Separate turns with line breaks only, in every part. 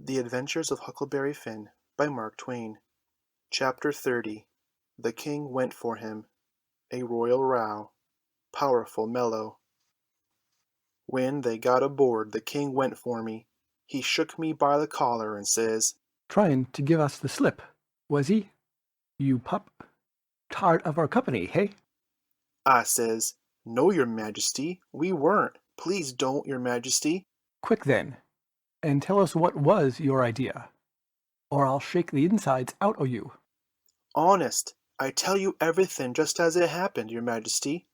The Adventures of Huckleberry Finn by Mark Twain. Chapter 30. The King Went for Him. A Royal Row. Powerful Mellow. When they got aboard, the King went for me. He shook me by the collar and says,
"Trying to give us the slip, was he? You pup? Tired of our company, hey?"
I says, "No, your Majesty, we weren't. Please don't, your Majesty."
"Quick then, and tell us what was your idea, or I'll shake the insides out o' you."
"Honest, I tell you everything just as it happened, your Majesty.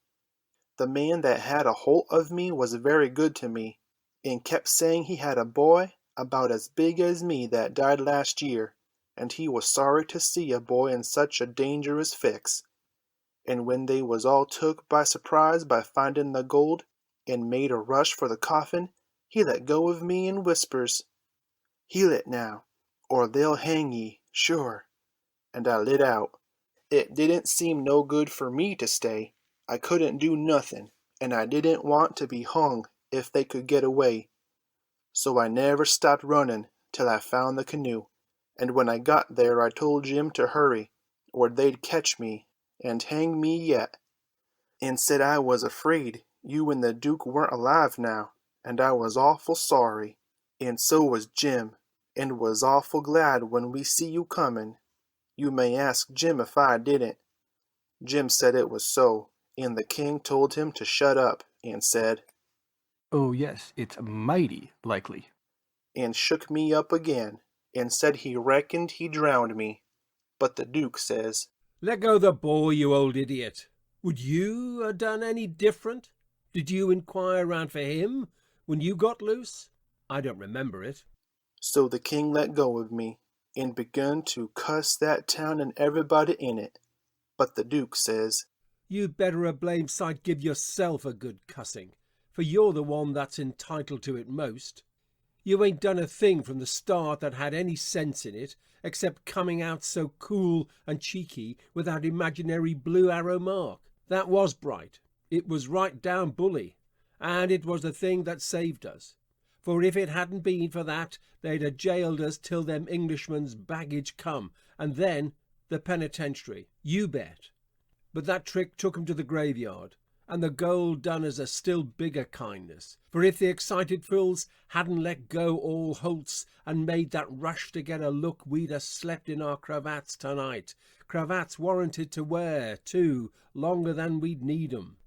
The man that had a holt of me was very good to me, and kept saying he had a boy about as big as me that died last year, and he was sorry to see a boy in such a dangerous fix. And when they was all took by surprise by finding the gold, and made a rush for the coffin, he let go of me and whispers, 'Heel it now, or they'll hang ye, sure.' And I lit out. It didn't seem no good for me to stay. I couldn't do nothing, and I didn't want to be hung if they could get away. So I never stopped running till I found the canoe, and when I got there I told Jim to hurry, or they'd catch me and hang me yet, and said I was afraid you and the Duke weren't alive now, and I was awful sorry, and so was Jim, and was awful glad when we see you coming. You may ask Jim if I didn't. Jim said it was so, and the King told him to shut up, and said,
"Oh yes, it's mighty likely."
and shook me up again, and said he reckoned he drowned me. But the Duke says,
"Let go the boy, you old idiot. Would you ha' done any different? Did you inquire round for him when you got loose? I don't remember it."
So the King let go of me, and begun to cuss that town and everybody in it. But the Duke says,
"You'd better a blame sight give yourself a good cussing, for you're the one that's entitled to it most. You ain't done a thing from the start that had any sense in it, except coming out so cool and cheeky with that imaginary blue arrow mark. That was bright. It was right down bully, and it was the thing that saved us. For if it hadn't been for that, they'd ha' jailed us till them Englishmen's baggage come, and then the penitentiary, you bet. But that trick took 'em to the graveyard, and the gold done us a still bigger kindness. For if the excited fools hadn't let go all holts and made that rush to get a look, we'd ha' slept in our cravats tonight. Cravats warranted to wear, too, longer than we'd need 'em."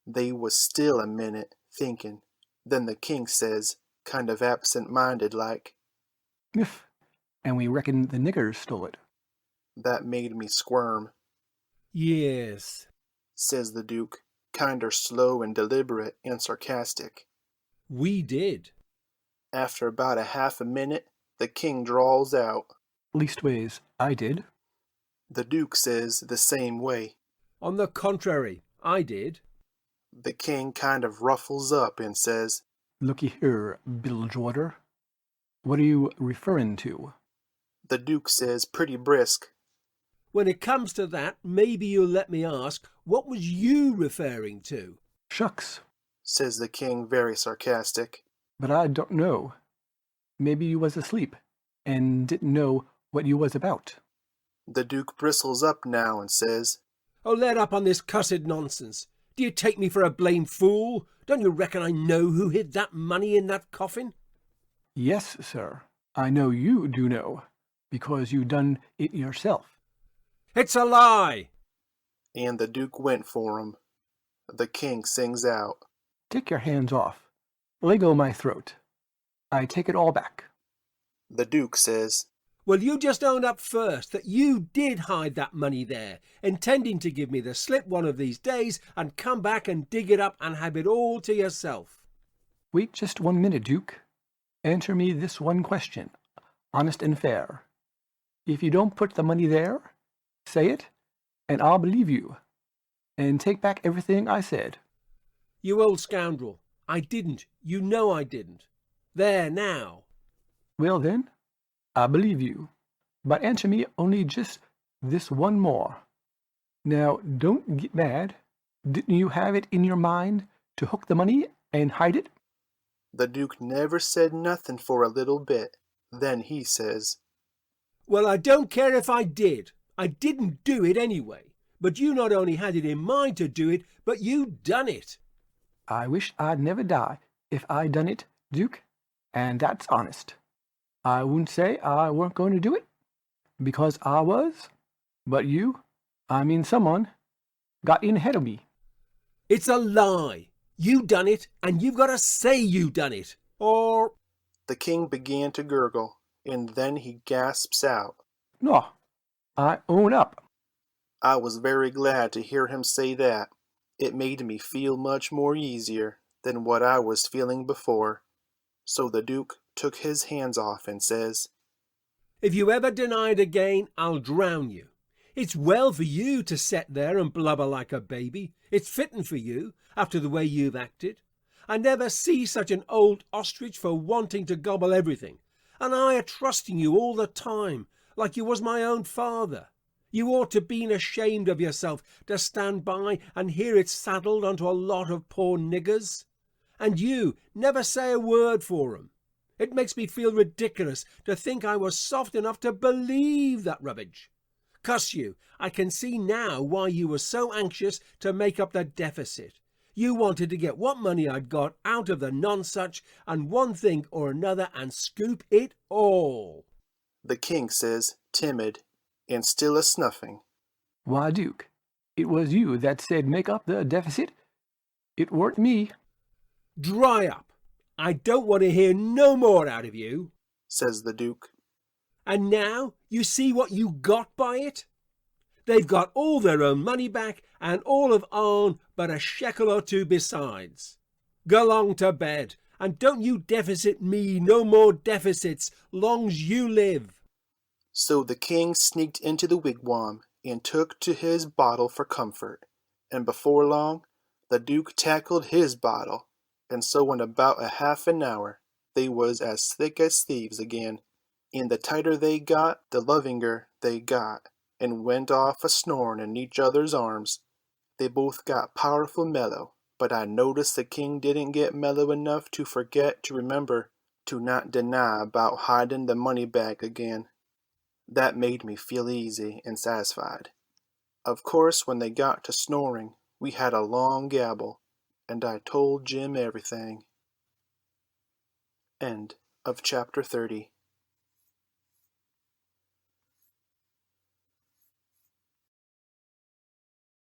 They was still a minute, thinking. Then the King says, kind of absent-minded like,
"If, and we reckon the niggers stole it."
That made me squirm.
"Yes,"
Says the Duke, kinder slow and deliberate and sarcastic.
"we did."
After about a half a minute, the King drawls out.
"Leastways, I did."
The Duke says the same way.
"On the contrary, I did."
The King kind of ruffles up and says,
"Looky here, Bilgewater, what are you referring to?"
The Duke says pretty brisk,
"When it comes to that, maybe you'll let me ask, what was you referring to?"
"Shucks,
says the King very sarcastic.
but I don't know. Maybe you was asleep and didn't know what you was about."
The Duke bristles up now and says,
"Oh, let up on this cussed nonsense. Do you take me for a blame fool? Don't you reckon I know who hid that money in that coffin?"
"Yes, sir, I know you do know, because you done it yourself."
"It's a lie!"
and the Duke went for him. The King sings out,
"Take your hands off. Let go my throat. I take it all back."
The Duke says,
"Well, you just own up first that you did hide that money there, intending to give me the slip one of these days and come back and dig it up and have it all to yourself."
"Wait just 1 minute, Duke. Answer me this one question, honest and fair. If you don't put the money there, say it, and I'll believe you, and take back everything I said."
"You old scoundrel, I didn't. You know I didn't. There now."
"Well then, I believe you, but answer me only just this one more. Now, don't get mad. Didn't you have it in your mind to hook the money and hide it?"
The Duke never said nothing for a little bit, Then he says,
Well, I don't care if I did. I didn't do it anyway. But you not only had it in mind to do it, but you done it.
I wish I'd never die if I done it, Duke, and that's honest. I wouldn't say I weren't going to do it, because I was, but you, I mean someone, got in ahead of me.
It's a lie. You done it, and you've got to say you done it. Or...
The king began to gurgle, and then he gasps out.
No, I own up.
I was very glad to hear him say that. It made me feel much more easier than what I was feeling before. So the Duke took his hands off and says,
If you ever deny it again, I'll drown you. It's well for you to set there and blubber like a baby. It's fitting for you, after the way you've acted. I never see such an old ostrich for wanting to gobble everything, and I a trusting you all the time, like you was my own father. You ought to been ashamed of yourself to stand by and hear it saddled onto a lot of poor niggers. And you never say a word for 'em. It makes me feel ridiculous to think I was soft enough to believe that rubbish. Cuss you, I can see now why you were so anxious to make up the deficit. You wanted to get what money I'd got out of the nonsuch and one thing or another and scoop it all.
The king says, timid, and still a snuffing.
Why, Duke, it was you that said make up the deficit. It weren't me.
Dry up. I don't want to hear no more out of you,
says the Duke.
And now you see what you got by it? They've got all their own money back and all of ourn but a shekel or two besides. Go along to bed, and don't you deficit me no more deficits long's you live.
So the king sneaked into the wigwam and took to his bottle for comfort, and before long the Duke tackled his bottle, and so in about a half an hour they was as thick as thieves again, and the tighter they got, the lovinger they got, and went off a-snoring in each other's arms. They both got powerful mellow, but I noticed the king didn't get mellow enough to forget to remember to not deny about hiding the money bag again. That made me feel easy and satisfied. Of course, when they got to snoring, we had a long gabble, and I told Jim everything. End of chapter 30.